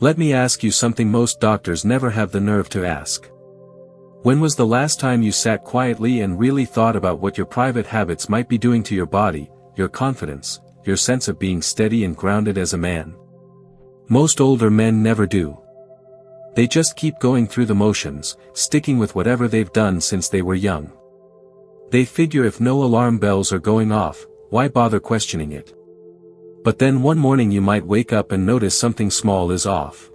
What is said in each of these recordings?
Let me ask you something most doctors never have the nerve to ask. When was the last time you sat quietly and really thought about what your private habits might be doing to your body, your confidence, your sense of being steady and grounded as a man? Most older men never do. They just keep going through the motions, sticking with whatever they've done since they were young. They figure if no alarm bells are going off, why bother questioning it? But then one morning you might wake up and notice something small is off.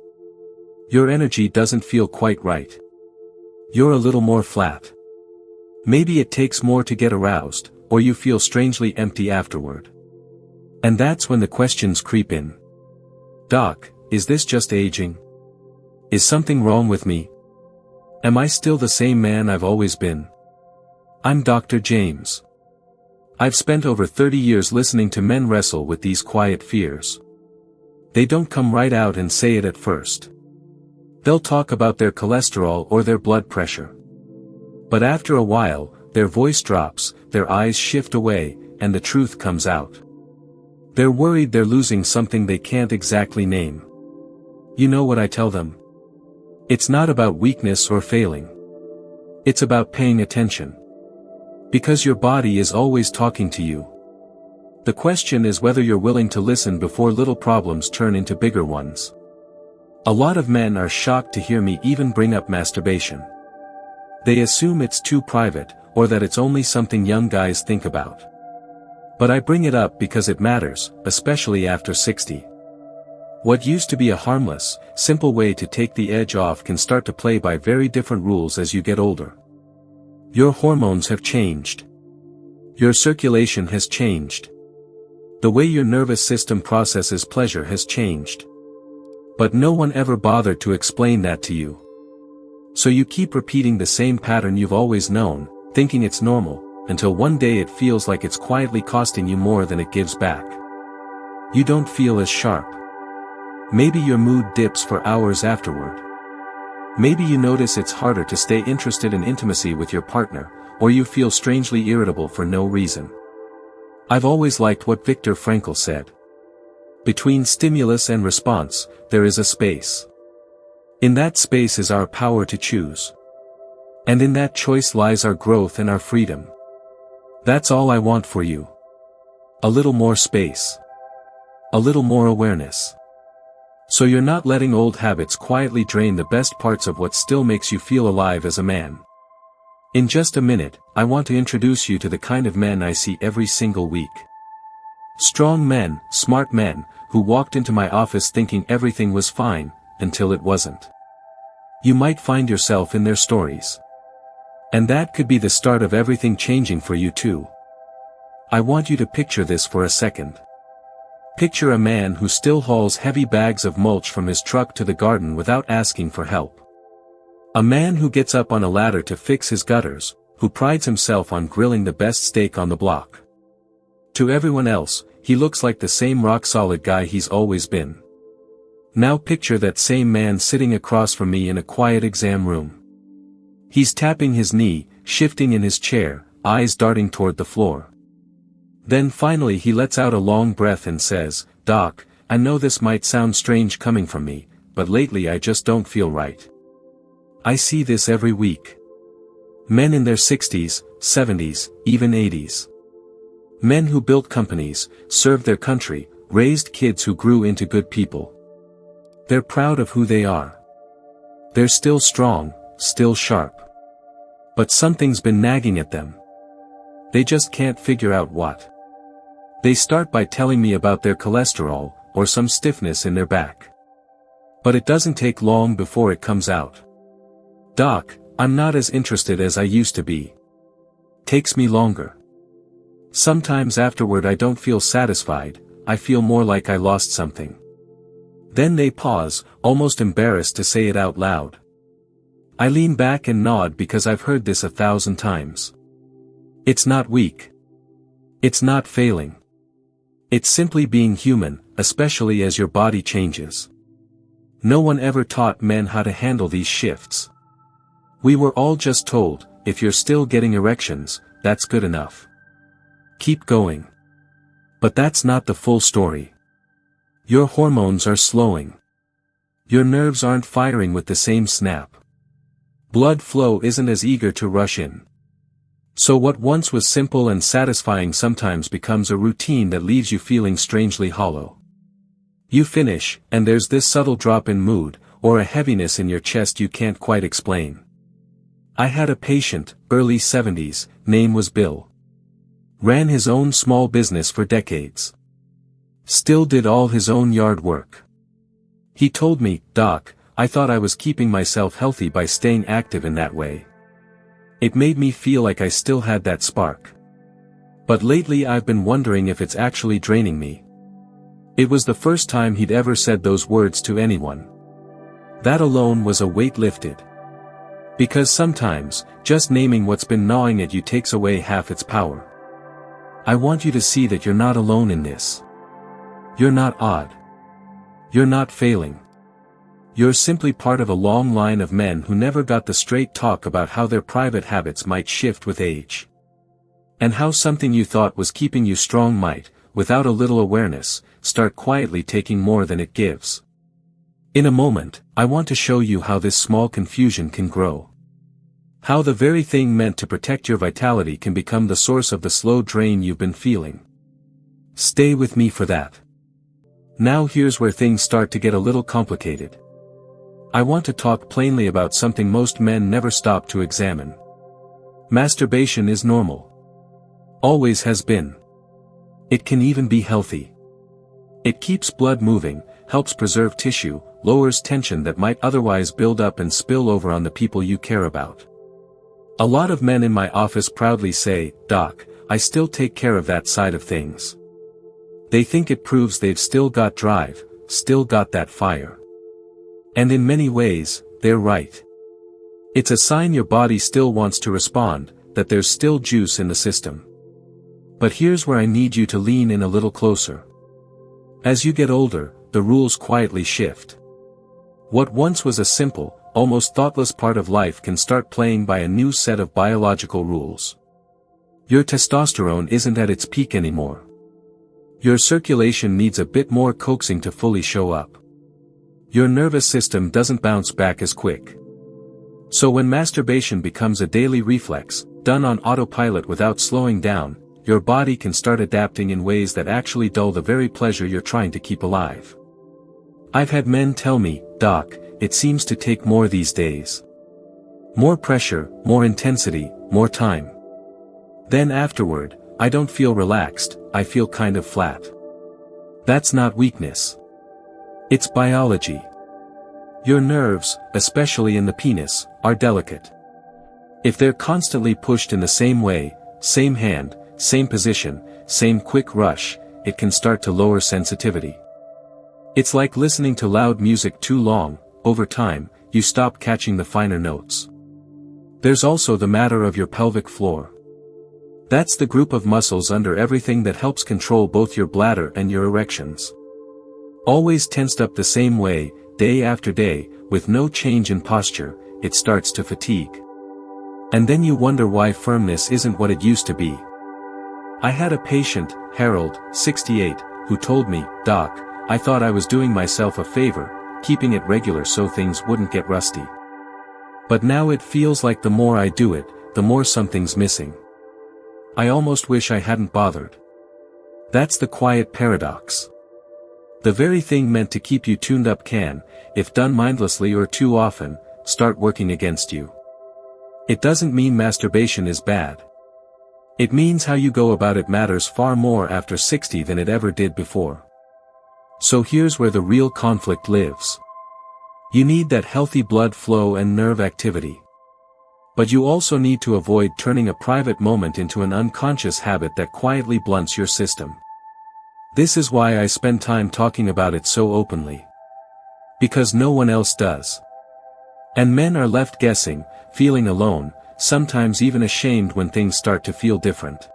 Your energy doesn't feel quite right. You're a little more flat. Maybe it takes more to get aroused, or you feel strangely empty afterward. And that's when the questions creep in. Doc, is this just aging? Is something wrong with me? Am I still the same man I've always been? I'm Dr. James. I've spent over 30 years listening to men wrestle with these quiet fears. They don't come right out and say it at first. They'll talk about their cholesterol or their blood pressure. But after a while, their voice drops, their eyes shift away, and the truth comes out. They're worried they're losing something they can't exactly name. You know what I tell them? It's not about weakness or failing. It's about paying attention. Because your body is always talking to you. The question is whether you're willing to listen before little problems turn into bigger ones. A lot of men are shocked to hear me even bring up masturbation. They assume it's too private, or that it's only something young guys think about. But I bring it up because it matters, especially after 60. What used to be a harmless, simple way to take the edge off can start to play by very different rules as you get older. Your hormones have changed. Your circulation has changed. The way your nervous system processes pleasure has changed. But no one ever bothered to explain that to you. So you keep repeating the same pattern you've always known, thinking it's normal, until one day it feels like it's quietly costing you more than it gives back. You don't feel as sharp. Maybe your mood dips for hours afterward. Maybe you notice it's harder to stay interested in intimacy with your partner, or you feel strangely irritable for no reason. I've always liked what Viktor Frankl said. Between stimulus and response, there is a space. In that space is our power to choose. And in that choice lies our growth and our freedom. That's all I want for you. A little more space. A little more awareness. So you're not letting old habits quietly drain the best parts of what still makes you feel alive as a man. In just a minute, I want to introduce you to the kind of men I see every single week. Strong men, smart men, who walked into my office thinking everything was fine, until it wasn't. You might find yourself in their stories. And that could be the start of everything changing for you too. I want you to picture this for a second. Picture a man who still hauls heavy bags of mulch from his truck to the garden without asking for help. A man who gets up on a ladder to fix his gutters, who prides himself on grilling the best steak on the block. To everyone else, he looks like the same rock-solid guy he's always been. Now picture that same man sitting across from me in a quiet exam room. He's tapping his knee, shifting in his chair, eyes darting toward the floor. Then finally he lets out a long breath and says, "Doc, I know this might sound strange coming from me, but lately I just don't feel right." I see this every week. Men in their 60s, 70s, even 80s. Men who built companies, served their country, raised kids who grew into good people. They're proud of who they are. They're still strong, still sharp. But something's been nagging at them. They just can't figure out what. They start by telling me about their cholesterol, or some stiffness in their back. But it doesn't take long before it comes out. "Doc, I'm not as interested as I used to be. Takes me longer. Sometimes afterward I don't feel satisfied, I feel more like I lost something." Then they pause, almost embarrassed to say it out loud. I lean back and nod because I've heard this 1,000 times. It's not weak. It's not failing. It's simply being human, especially as your body changes. No one ever taught men how to handle these shifts. We were all just told, if you're still getting erections, that's good enough. Keep going. But that's not the full story. Your hormones are slowing. Your nerves aren't firing with the same snap. Blood flow isn't as eager to rush in. So what once was simple and satisfying sometimes becomes a routine that leaves you feeling strangely hollow. You finish, and there's this subtle drop in mood, or a heaviness in your chest you can't quite explain. I had a patient, early 70s, name was Bill. Ran his own small business for decades. Still did all his own yard work. He told me, "Doc, I thought I was keeping myself healthy by staying active in that way. It made me feel like I still had that spark. But lately I've been wondering if it's actually draining me." It was the first time he'd ever said those words to anyone. That alone was a weight lifted. Because sometimes, just naming what's been gnawing at you takes away half its power. I want you to see that you're not alone in this. You're not odd. You're not failing. You're simply part of a long line of men who never got the straight talk about how their private habits might shift with age. And how something you thought was keeping you strong might, without a little awareness, start quietly taking more than it gives. In a moment, I want to show you how this small confusion can grow. How the very thing meant to protect your vitality can become the source of the slow drain you've been feeling. Stay with me for that. Now here's where things start to get a little complicated. I want to talk plainly about something most men never stop to examine. Masturbation is normal. Always has been. It can even be healthy. It keeps blood moving, helps preserve tissue, lowers tension that might otherwise build up and spill over on the people you care about. A lot of men in my office proudly say, "Doc, I still take care of that side of things." They think it proves they've still got drive, still got that fire. And in many ways, they're right. It's a sign your body still wants to respond, that there's still juice in the system. But here's where I need you to lean in a little closer. As you get older, the rules quietly shift. What once was a simple, almost thoughtless part of life can start playing by a new set of biological rules. Your testosterone isn't at its peak anymore. Your circulation needs a bit more coaxing to fully show up. Your nervous system doesn't bounce back as quick. So when masturbation becomes a daily reflex, done on autopilot without slowing down, your body can start adapting in ways that actually dull the very pleasure you're trying to keep alive. I've had men tell me, "Doc, it seems to take more these days. More pressure, more intensity, more time. Then afterward, I don't feel relaxed, I feel kind of flat." That's not weakness. It's biology. Your nerves, especially in the penis, are delicate. If they're constantly pushed in the same way, same hand, same position, same quick rush, it can start to lower sensitivity. It's like listening to loud music too long. Over time, you stop catching the finer notes. There's also the matter of your pelvic floor. That's the group of muscles under everything that helps control both your bladder and your erections. Always tensed up the same way, day after day, with no change in posture, it starts to fatigue. And then you wonder why firmness isn't what it used to be. I had a patient, Harold, 68, who told me, "Doc, I thought I was doing myself a favor, keeping it regular so things wouldn't get rusty. But now it feels like the more I do it, the more something's missing. I almost wish I hadn't bothered." That's the quiet paradox. The very thing meant to keep you tuned up can, if done mindlessly or too often, start working against you. It doesn't mean masturbation is bad. It means how you go about it matters far more after 60 than it ever did before. So here's where the real conflict lives. You need that healthy blood flow and nerve activity. But you also need to avoid turning a private moment into an unconscious habit that quietly blunts your system. This is why I spend time talking about it so openly. Because no one else does. And men are left guessing, feeling alone, sometimes even ashamed when things start to feel different.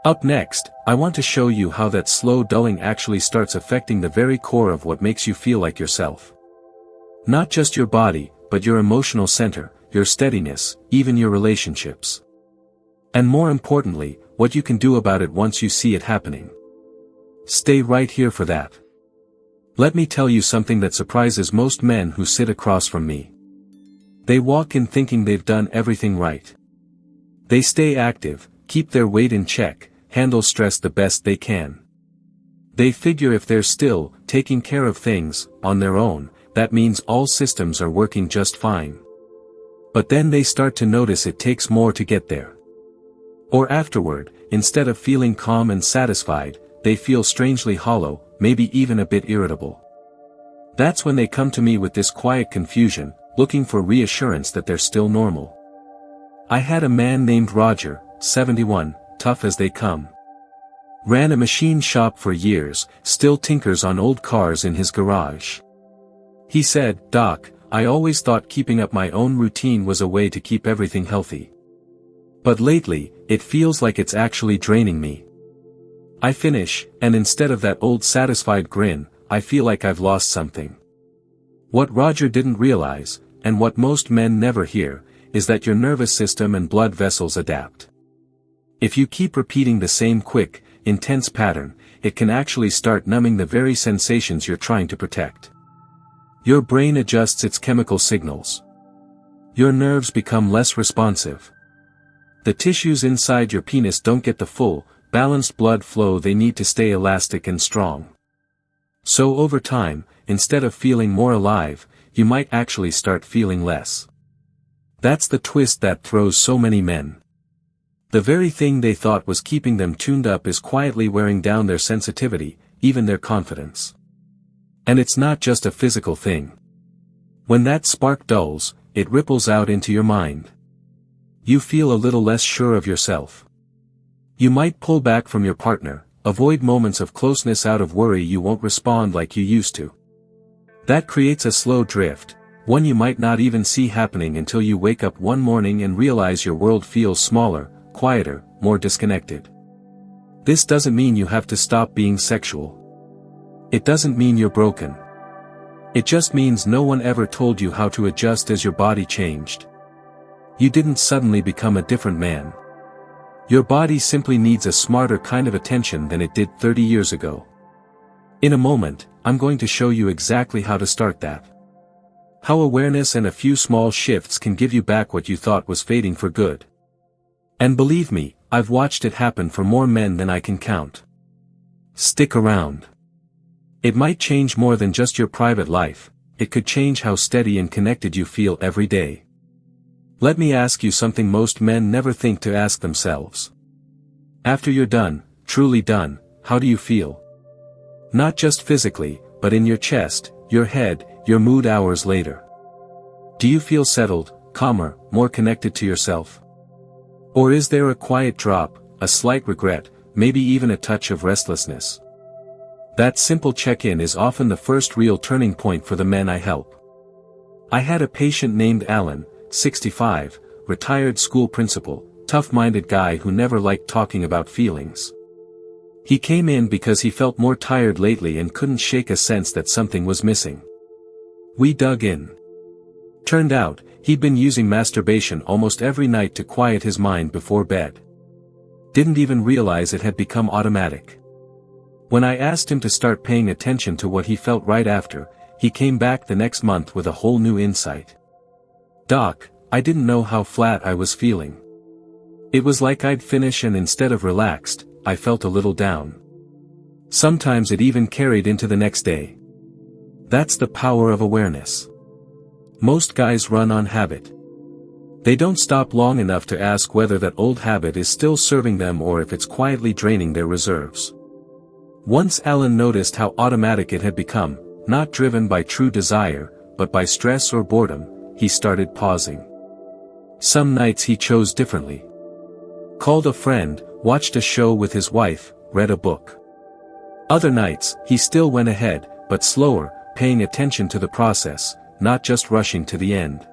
Up next, I want to show you how that slow dulling actually starts affecting the very core of what makes you feel like yourself. Not just your body, but your emotional center, your steadiness, even your relationships. And more importantly, what you can do about it once you see it happening. Stay right here for that. Let me tell you something that surprises most men who sit across from me. They walk in thinking they've done everything right. They stay active, keep their weight in check, handle stress the best they can. They figure if they're still taking care of things on their own, that means all systems are working just fine. But then they start to notice it takes more to get there. Or afterward, instead of feeling calm and satisfied, they feel strangely hollow, maybe even a bit irritable. That's when they come to me with this quiet confusion, looking for reassurance that they're still normal. I had a man named Roger, 71, tough as they come. Ran a machine shop for years, still tinkers on old cars in his garage. He said, "Doc, I always thought keeping up my own routine was a way to keep everything healthy. But lately, it feels like it's actually draining me. I finish, and instead of that old satisfied grin, I feel like I've lost something." What Roger didn't realize, and what most men never hear, is that your nervous system and blood vessels adapt. If you keep repeating the same quick, intense pattern, it can actually start numbing the very sensations you're trying to protect. Your brain adjusts its chemical signals. Your nerves become less responsive. The tissues inside your penis don't get the full, balanced blood flow they need to stay elastic and strong. So over time, instead of feeling more alive, you might actually start feeling less. That's the twist that throws so many men. The very thing they thought was keeping them tuned up is quietly wearing down their sensitivity, even their confidence. And it's not just a physical thing. When that spark dulls, it ripples out into your mind. You feel a little less sure of yourself. You might pull back from your partner, avoid moments of closeness out of worry you won't respond like you used to. That creates a slow drift, one you might not even see happening until you wake up one morning and realize your world feels smaller, quieter, more disconnected. This doesn't mean you have to stop being sexual. It doesn't mean you're broken. It just means no one ever told you how to adjust as your body changed. You didn't suddenly become a different man. Your body simply needs a smarter kind of attention than it did 30 years ago. In a moment, I'm going to show you exactly how to start that. How awareness and a few small shifts can give you back what you thought was fading for good. And believe me, I've watched it happen for more men than I can count. Stick around. It might change more than just your private life, it could change how steady and connected you feel every day. Let me ask you something most men never think to ask themselves. After you're done, truly done, how do you feel? Not just physically, but in your chest, your head, your mood hours later. Do you feel settled, calmer, more connected to yourself? Or is there a quiet drop, a slight regret, maybe even a touch of restlessness? That simple check-in is often the first real turning point for the men I help. I had a patient named Alan, 65, retired school principal, tough-minded guy who never liked talking about feelings. He came in because he felt more tired lately and couldn't shake a sense that something was missing. We dug in. Turned out, he'd been using masturbation almost every night to quiet his mind before bed. Didn't even realize it had become automatic. When I asked him to start paying attention to what he felt right after, he came back the next month with a whole new insight. "Doc, I didn't know how flat I was feeling. It was like I'd finish and instead of relaxed, I felt a little down. Sometimes it even carried into the next day." That's the power of awareness. Most guys run on habit. They don't stop long enough to ask whether that old habit is still serving them or if it's quietly draining their reserves. Once Alan noticed how automatic it had become, not driven by true desire, but by stress or boredom, he started pausing. Some nights he chose differently. Called a friend, watched a show with his wife, read a book. Other nights, he still went ahead, but slower, paying attention to the process, not just rushing to the end.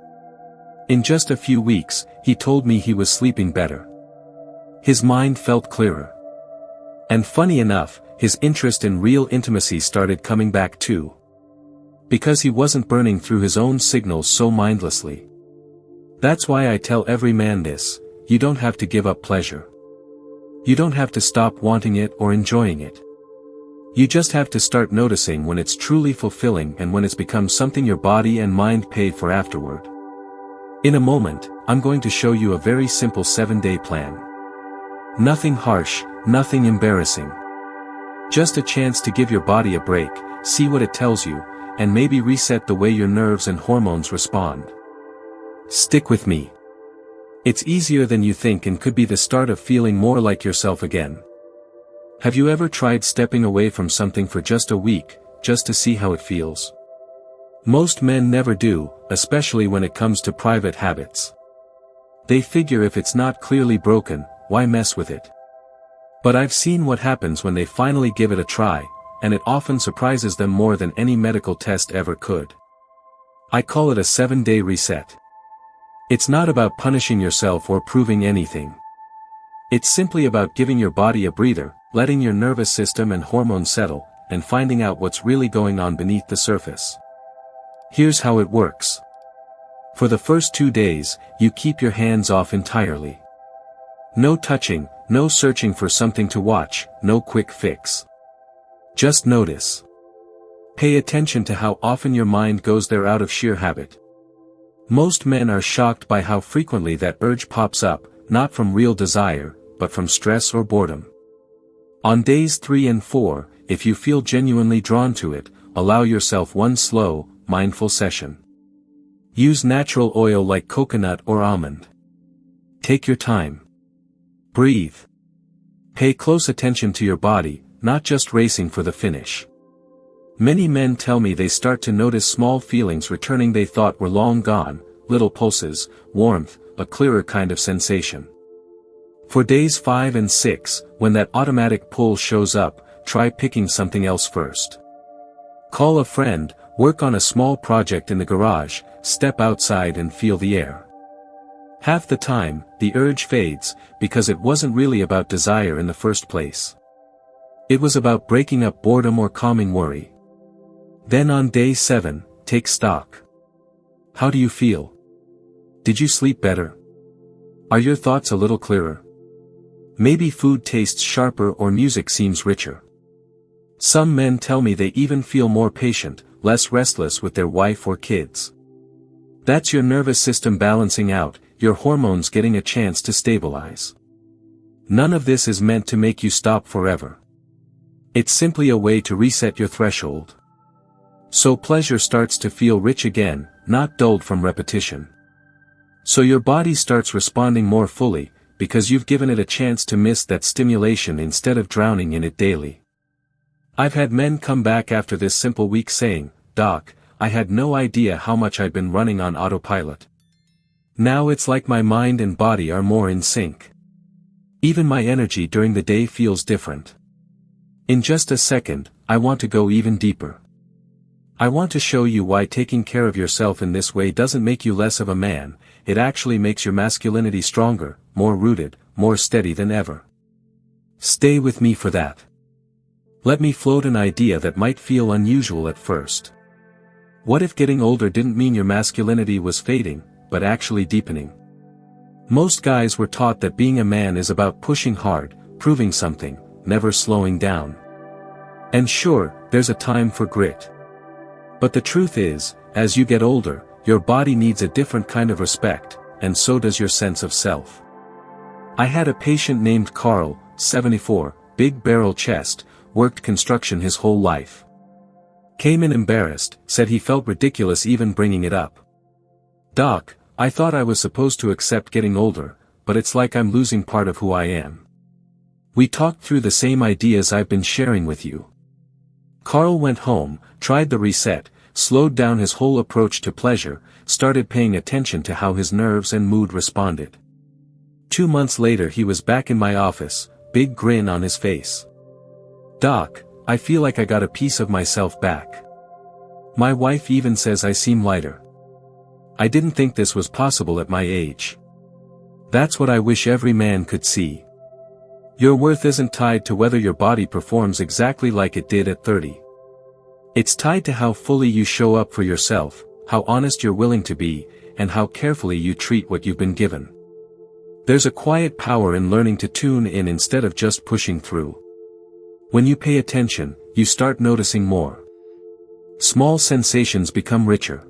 In just a few weeks, he told me he was sleeping better. His mind felt clearer. And funny enough, his interest in real intimacy started coming back too. Because he wasn't burning through his own signals so mindlessly. That's why I tell every man this: you don't have to give up pleasure. You don't have to stop wanting it or enjoying it. You just have to start noticing when it's truly fulfilling and when it's become something your body and mind pay for afterward. In a moment, I'm going to show you a very simple 7-day plan. Nothing harsh, nothing embarrassing. Just a chance to give your body a break, see what it tells you, and maybe reset the way your nerves and hormones respond. Stick with me. It's easier than you think and could be the start of feeling more like yourself again. Have you ever tried stepping away from something for just a week, just to see how it feels? Most men never do, especially when it comes to private habits. They figure if it's not clearly broken, why mess with it? But I've seen what happens when they finally give it a try, and it often surprises them more than any medical test ever could. I call it a 7-day reset. It's not about punishing yourself or proving anything. It's simply about giving your body a breather, letting your nervous system and hormones settle, and finding out what's really going on beneath the surface. Here's how it works. For the first 2 days, you keep your hands off entirely. No touching, no searching for something to watch, no quick fix. Just notice. Pay attention to how often your mind goes there out of sheer habit. Most men are shocked by how frequently that urge pops up, not from real desire, but from stress or boredom. On days 3 and 4, if you feel genuinely drawn to it, allow yourself one slow, mindful session. Use natural oil like coconut or almond. Take your time. Breathe. Pay close attention to your body, not just racing for the finish. Many men tell me they start to notice small feelings returning they thought were long gone, little pulses, warmth, a clearer kind of sensation. For days 5 and 6, when that automatic pull shows up, try picking something else first. Call a friend, work on a small project in the garage, step outside and feel the air. Half the time, the urge fades, because it wasn't really about desire in the first place. It was about breaking up boredom or calming worry. Then on day 7, take stock. How do you feel? Did you sleep better? Are your thoughts a little clearer? Maybe food tastes sharper or music seems richer. Some men tell me they even feel more patient, less restless with their wife or kids. That's your nervous system balancing out, your hormones getting a chance to stabilize. None of this is meant to make you stop forever. It's simply a way to reset your threshold. So pleasure starts to feel rich again, not dulled from repetition. So your body starts responding more fully, because you've given it a chance to miss that stimulation instead of drowning in it daily. I've had men come back after this simple week saying, "Doc, I had no idea how much I'd been running on autopilot. Now it's like my mind and body are more in sync. Even my energy during the day feels different." In just a second, I want to go even deeper. I want to show you why taking care of yourself in this way doesn't make you less of a man, it actually makes your masculinity stronger, more rooted, more steady than ever. Stay with me for that. Let me float an idea that might feel unusual at first. What if getting older didn't mean your masculinity was fading, but actually deepening? Most guys were taught that being a man is about pushing hard, proving something, never slowing down. And sure, there's a time for grit. But the truth is, as you get older, your body needs a different kind of respect, and so does your sense of self. I had a patient named Carl, 74, big barrel chest, worked construction his whole life. Came in embarrassed, said he felt ridiculous even bringing it up. "Doc, I thought I was supposed to accept getting older, but it's like I'm losing part of who I am." We talked through the same ideas I've been sharing with you. Carl went home, tried the reset, slowed down his whole approach to pleasure, started paying attention to how his nerves and mood responded. 2 months later he was back in my office, big grin on his face. "Doc, I feel like I got a piece of myself back. My wife even says I seem lighter. I didn't think this was possible at my age." That's what I wish every man could see. Your worth isn't tied to whether your body performs exactly like it did at 30. It's tied to how fully you show up for yourself, how honest you're willing to be, and how carefully you treat what you've been given. There's a quiet power in learning to tune in instead of just pushing through. When you pay attention, you start noticing more. Small sensations become richer.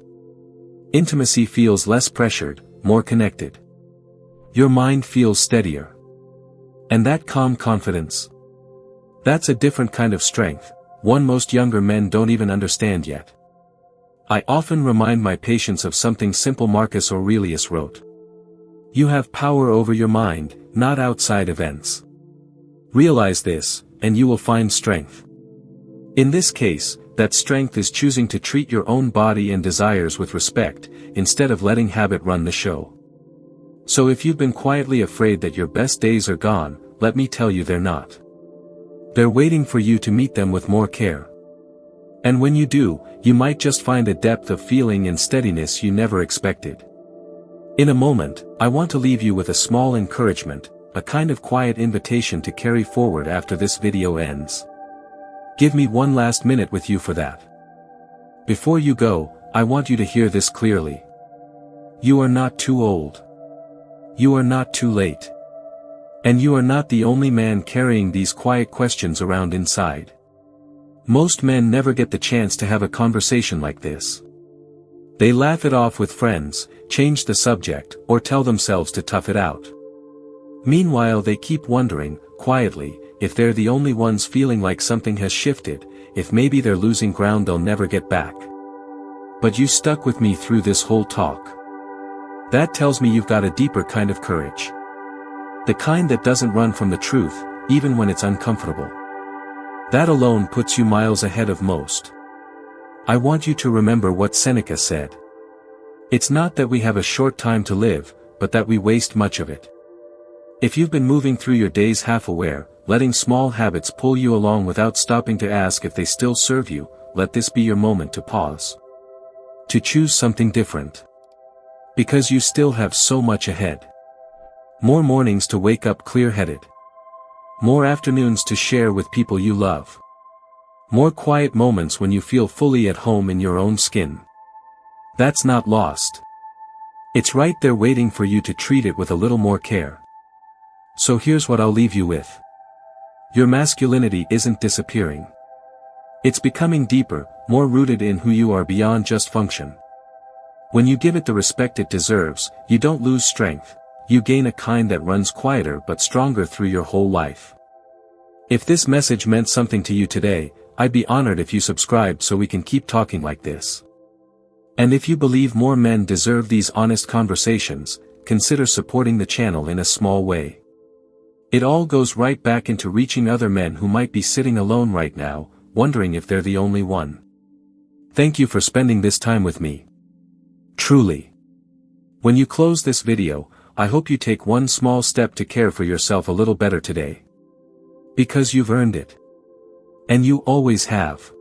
Intimacy feels less pressured, more connected. Your mind feels steadier. And that calm confidence? That's a different kind of strength, one most younger men don't even understand yet. I often remind my patients of something simple Marcus Aurelius wrote. You have power over your mind, not outside events. Realize this, and you will find strength. In this case, that strength is choosing to treat your own body and desires with respect, instead of letting habit run the show. So if you've been quietly afraid that your best days are gone, let me tell you they're not. They're waiting for you to meet them with more care. And when you do, you might just find a depth of feeling and steadiness you never expected. In a moment, I want to leave you with a small encouragement, a kind of quiet invitation to carry forward after this video ends. Give me one last minute with you for that. Before you go, I want you to hear this clearly. You are not too old. You are not too late. And you are not the only man carrying these quiet questions around inside. Most men never get the chance to have a conversation like this. They laugh it off with friends, change the subject, or tell themselves to tough it out. Meanwhile they keep wondering, quietly, if they're the only ones feeling like something has shifted, if maybe they're losing ground they'll never get back. But you stuck with me through this whole talk. That tells me you've got a deeper kind of courage. The kind that doesn't run from the truth, even when it's uncomfortable. That alone puts you miles ahead of most. I want you to remember what Seneca said. It's not that we have a short time to live, but that we waste much of it. If you've been moving through your days half-aware, letting small habits pull you along without stopping to ask if they still serve you, let this be your moment to pause. To choose something different. Because you still have so much ahead. More mornings to wake up clear-headed. More afternoons to share with people you love. More quiet moments when you feel fully at home in your own skin. That's not lost. It's right there waiting for you to treat it with a little more care. So here's what I'll leave you with. Your masculinity isn't disappearing. It's becoming deeper, more rooted in who you are beyond just function. When you give it the respect it deserves, you don't lose strength, you gain a kind that runs quieter but stronger through your whole life. If this message meant something to you today, I'd be honored if you subscribed so we can keep talking like this. And if you believe more men deserve these honest conversations, consider supporting the channel in a small way. It all goes right back into reaching other men who might be sitting alone right now, wondering if they're the only one. Thank you for spending this time with me. Truly. When you close this video, I hope you take one small step to care for yourself a little better today. Because you've earned it. And you always have.